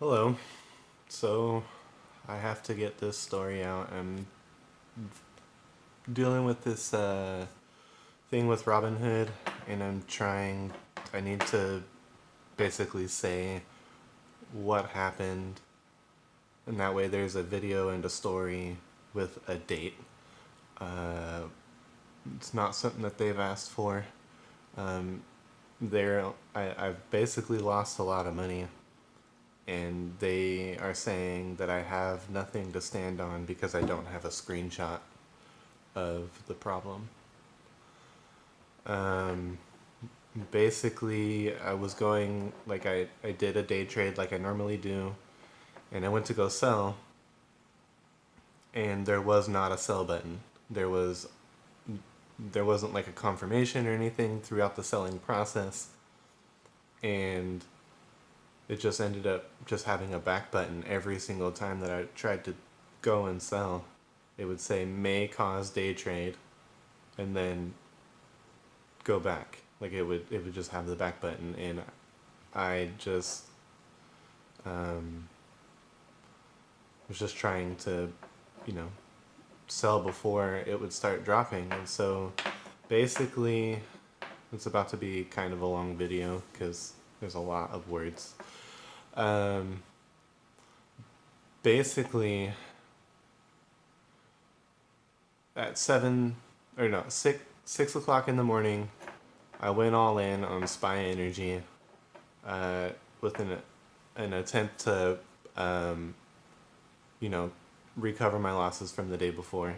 Hello. So, I have to get this story out. I'm dealing with this thing with Robinhood, and I need to basically say what happened, and that way there's a video and a story with a date. Uh, it's not something that they've asked for. Um, I've basically lost a lot of money, and they are saying that I have nothing to stand on because I don't have a screenshot of the problem. Um, Basically, I was going, like, I did a day trade like I normally do, and I went to go sell, and there was not a sell button. There was there wasn't like a confirmation or anything throughout the selling process, and it just ended up just having a back button every single time that I tried to go and sell. It would say may cause day trade, and then go back. Like it would just have the back button, and I just um, was just trying to, you know, sell before it would start dropping. And so basically, it's about to be kind of a long video because there's a lot of words. Um, Basically, at seven or no six o'clock in the morning, I went all in on Spy Energy uh, with an attempt to um, you know, recover my losses from the day before.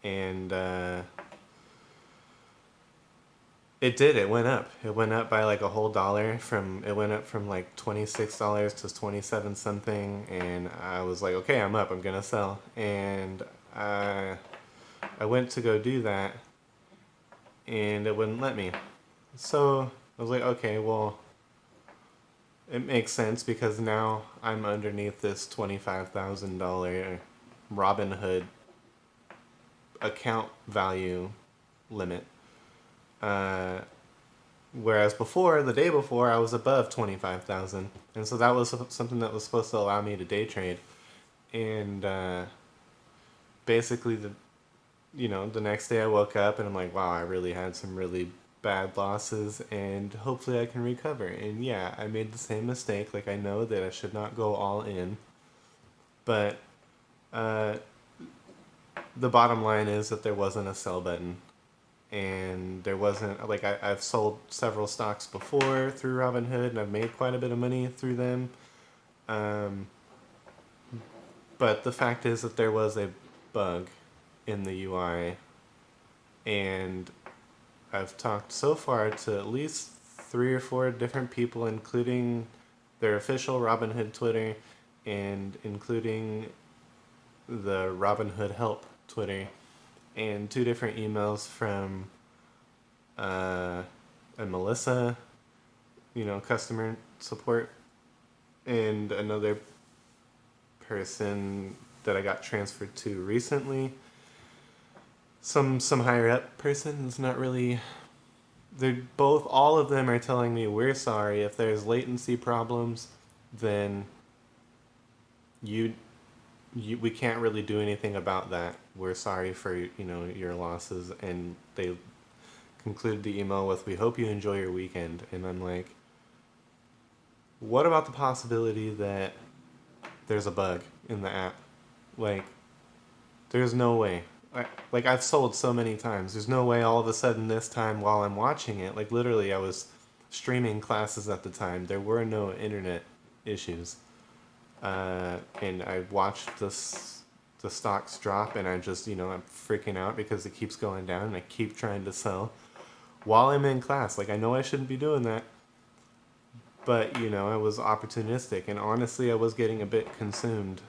And it did. It went up. It went up by like a whole dollar. It went up from like $26 to 27 something. And I was like, okay, I'm up. I'm gonna sell. And I went to go do that, and it wouldn't let me. So I was like, okay, well, it makes sense because now I'm underneath this $25,000 Robinhood account value limit. Uh, Whereas before, the day before, I was above 25,000, and so that was something that was supposed to allow me to day trade. And basically, the next day I woke up and I'm like, wow, I really had some really bad losses, and hopefully I can recover. And yeah, I made the same mistake. Like I know that I should not go all in, but uh, the bottom line is that there wasn't a sell button, and there wasn't like I've sold several stocks before through Robinhood, and I've made quite a bit of money through them. Um, but the fact is that there was a bug in the UI, and I've talked so far to at least three or four different people, including their official Robinhood Twitter and including the Robinhood Help Twitter, and two different emails from uh, a Melissa, customer support, and another person that I got transferred to recently. Some higher up person is not really. They're both. All of them are telling me we're sorry if there's latency problems, then you, we can't really do anything about that. We're sorry for your losses, and they concluded the email with we hope you enjoy your weekend. And I'm like, what about the possibility that there's a bug in the app? Like, there's no way. Like, I've sold so many times. There's no way all of a sudden this time while I'm watching it, like, literally, I was streaming classes at the time. There were no internet issues. And I watched the stocks drop, and I just, I'm freaking out because it keeps going down, and I keep trying to sell while I'm in class. Like, I know I shouldn't be doing that, but, I was opportunistic, and honestly, I was getting a bit consumed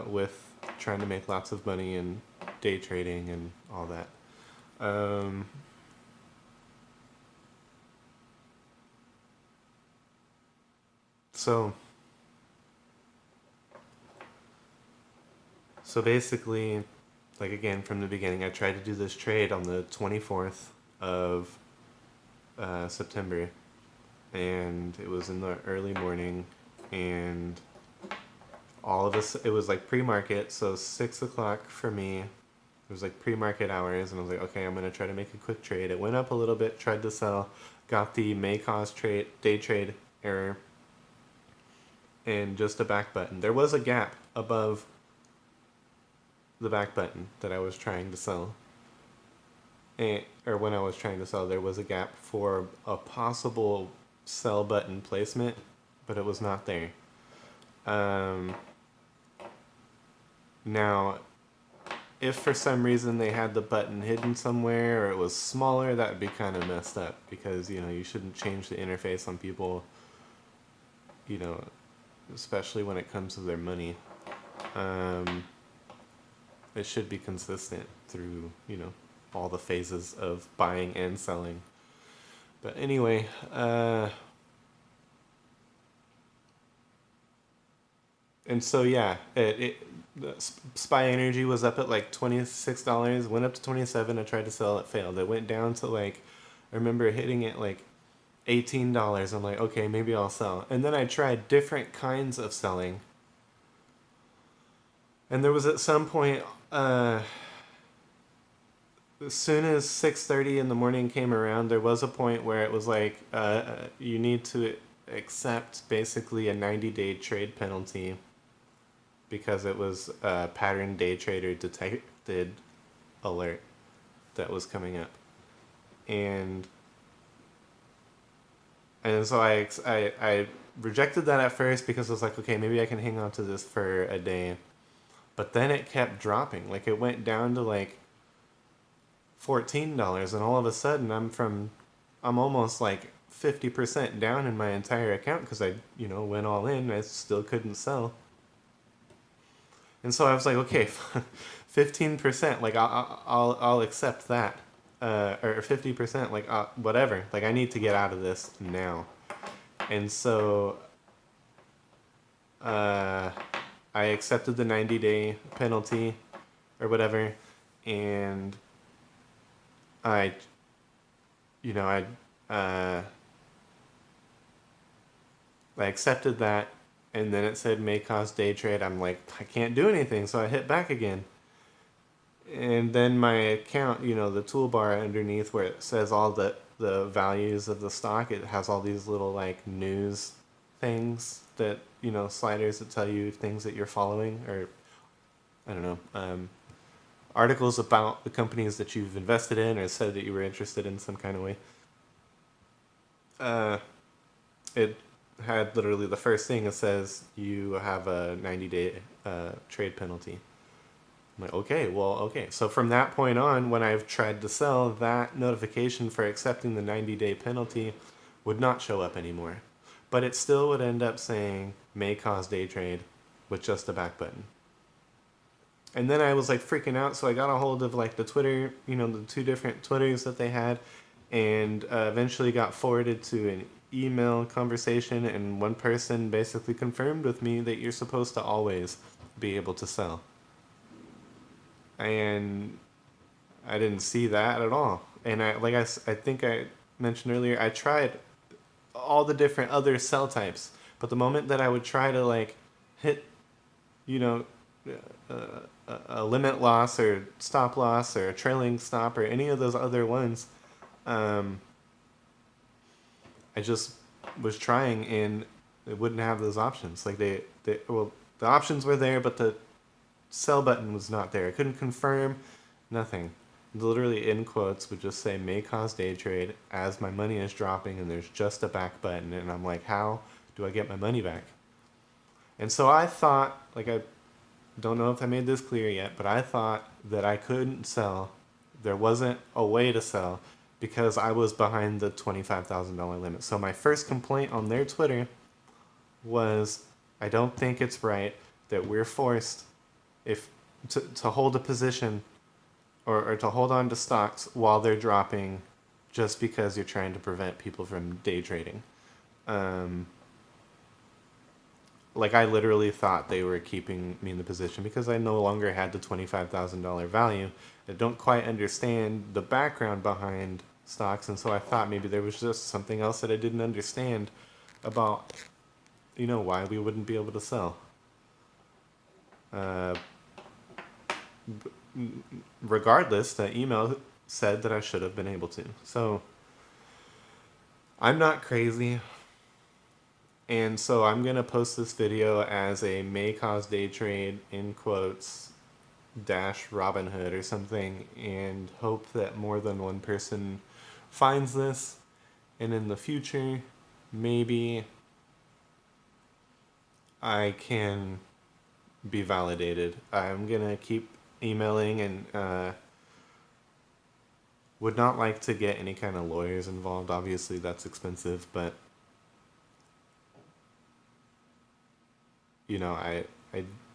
with trying to make lots of money and day trading and all that. Um, so so basically, like again from the beginning, I tried to do this trade on the 24th of September, and it was in the early morning, and all of us, it was like pre-market, so 6 o'clock for me. It was like pre-market hours, and I was like, okay, I'm gonna try to make a quick trade. It went up a little bit, tried to sell, got the may cause trade day trade error, and just a back button. There was a gap above the back button that I was trying to sell. Or when I was trying to sell, there was a gap for a possible sell button placement, but it was not there. Um, Now, if for some reason they had the button hidden somewhere or it was smaller, that would be kind of messed up because, you shouldn't change the interface on people, you know, especially when it comes to their money. Um, it should be consistent through, all the phases of buying and selling. But anyway, and so yeah, the Spy Energy was up at like $26, went up to 27. I tried to sell it, failed. It went down to like, I remember hitting it like $18. I'm like, okay, maybe I'll sell. And then I tried different kinds of selling. And there was at some point, as soon as 6:30 in the morning came around, there was a point where it was like, you need to accept basically a 90-day trade penalty because it was a pattern day trader detected alert that was coming up. And so I rejected that at first because I was like, okay, maybe I can hang on to this for a day. But then it kept dropping. Like it went down to like $14, and all of a sudden I'm almost like 50% down in my entire account because I went all in. I still couldn't sell. And so I was like, okay, 15%, like I'll accept that, or 50%, like whatever. Like I need to get out of this now. And so I accepted the 90-day penalty or whatever, and I, you know, I accepted that, and then it said may cause day trade. I'm like, I can't do anything, so I hit back again. And then my account, the toolbar underneath where it says all the values of the stock, it has all these little like news things that, sliders that tell you things that you're following, or I don't know, articles about the companies that you've invested in or said that you were interested in some kind of way. Uh, it had literally the first thing that says you have a 90-day trade penalty. I'm like, okay, well, okay. So from that point on, when I've tried to sell, that notification for accepting the 90-day penalty would not show up anymore. But it still would end up saying may cause day trade with just a back button. And then I was like freaking out, so I got a hold of like the Twitter, the two different Twitters that they had, and eventually got forwarded to an email conversation, and one person basically confirmed with me that you're supposed to always be able to sell. And I didn't see that at all. And I think I mentioned earlier, I tried all the different other cell types, but the moment that I would try to like hit, you know, a limit loss or stop loss or a trailing stop or any of those other ones, um, I just was trying and it wouldn't have those options. Like well, the options were there, but the sell button was not there. I couldn't confirm, nothing. Literally in quotes would just say may cause day trade as my money is dropping and there's just a back button, and I'm like, how do I get my money back? And so I thought, like, I don't know if I made this clear yet, but I thought that I couldn't sell. There wasn't a way to sell because I was behind the $25,000 limit. So my first complaint on their Twitter was, I don't think it's right that we're forced to hold a position or to hold on to stocks while they're dropping just because you're trying to prevent people from day trading. Like I literally thought they were keeping me in the position because I no longer had the $25,000 value. I don't quite understand the background behind stocks, and so I thought maybe there was just something else that I didn't understand about why we wouldn't be able to sell. Uh, Regardless, the email said that I should have been able to. So I'm not crazy. And so I'm going to post this video as a may cause day trade in quotes dash Robinhood or something, and hope that more than one person finds this. And in the future, maybe I can be validated. I'm going to keep emailing and would not like to get any kind of lawyers involved. Obviously, that's expensive, but I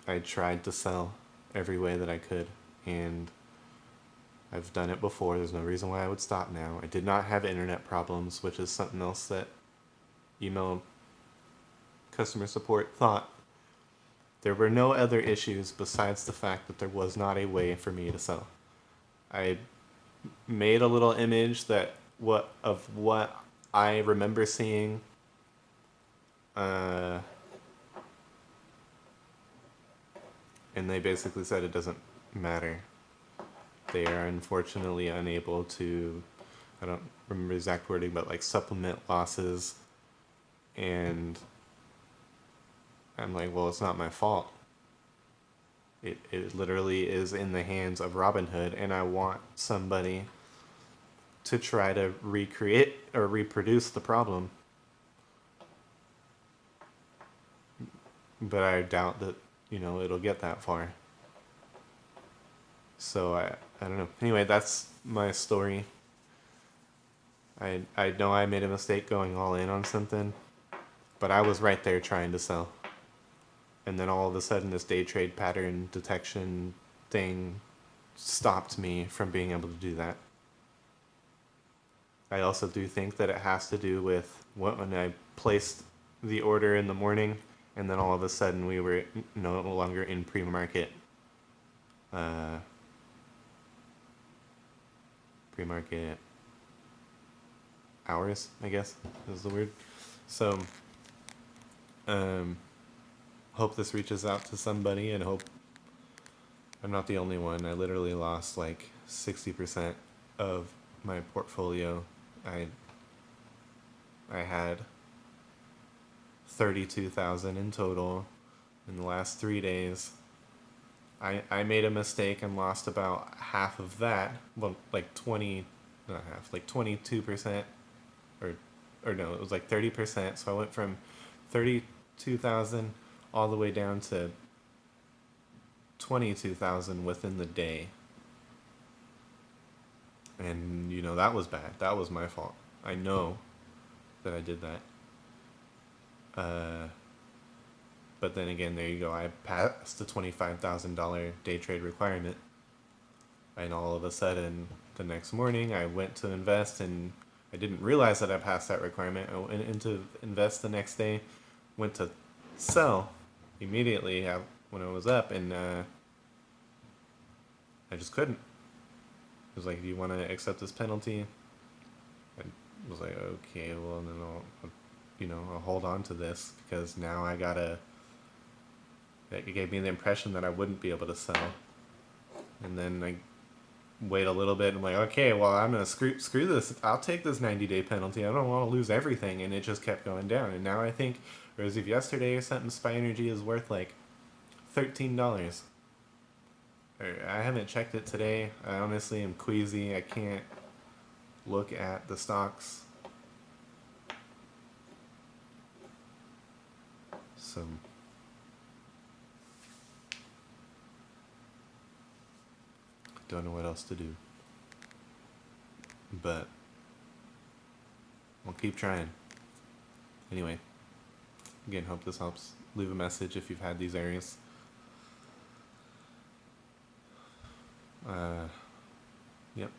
I tried to sell every way that I could, and I've done it before. There's no reason why I would stop now. I did not have internet problems, which is something else that email customer support thought. There were no other issues besides the fact that there was not a way for me to sell. I made a little image of what I remember seeing. Uh, and they basically said it doesn't matter. They are unfortunately unable to, I don't remember the exact wording, but like supplement losses. And I'm like, well, it's not my fault. It literally is in the hands of Robinhood, and I want somebody to try to recreate or reproduce the problem. But I doubt that, it'll get that far. So I don't know. Anyway, that's my story. I know I made a mistake going all in on something, but I was right there trying to sell. And then all of a sudden this day trade pattern detection thing stopped me from being able to do that. I also do think that it has to do with when I placed the order in the morning, and then all of a sudden we were no longer in pre-market. Pre-market hours, I guess is the word. So, hope this reaches out to somebody, and hope I'm not the only one. I literally lost like 60% of my portfolio. I had 32,000 in total in the last 3 days. I made a mistake and lost about half of that. Well, like 20, not half, like 22%, or no, it was like 30%. So I went from 32,000 all the way down to 22,000 within the day. And that was bad. That was my fault. I know that I did that. But then again, there you go. I passed the $25,000 day trade requirement. And all of a sudden, the next morning, I went to invest, and I didn't realize that I passed that requirement. I went in to invest the next day, went to sell immediately when I was up, and I just couldn't. It was like, do you want to accept this penalty? I was like, okay, well, then I'll hold on to this, because now it gave me the impression that I wouldn't be able to sell. And then I wait a little bit, and I'm like, okay, well, I'm going to screw this. I'll take this 90-day penalty. I don't want to lose everything. And it just kept going down. And now I think, or as of yesterday or something, SPY Energy is worth like $13. I haven't checked it today. I honestly am queasy. I can't look at the stocks. So don't know what else to do. But I'll keep trying. Anyway, again, hope this helps. Leave a message if you've had these areas. Yep.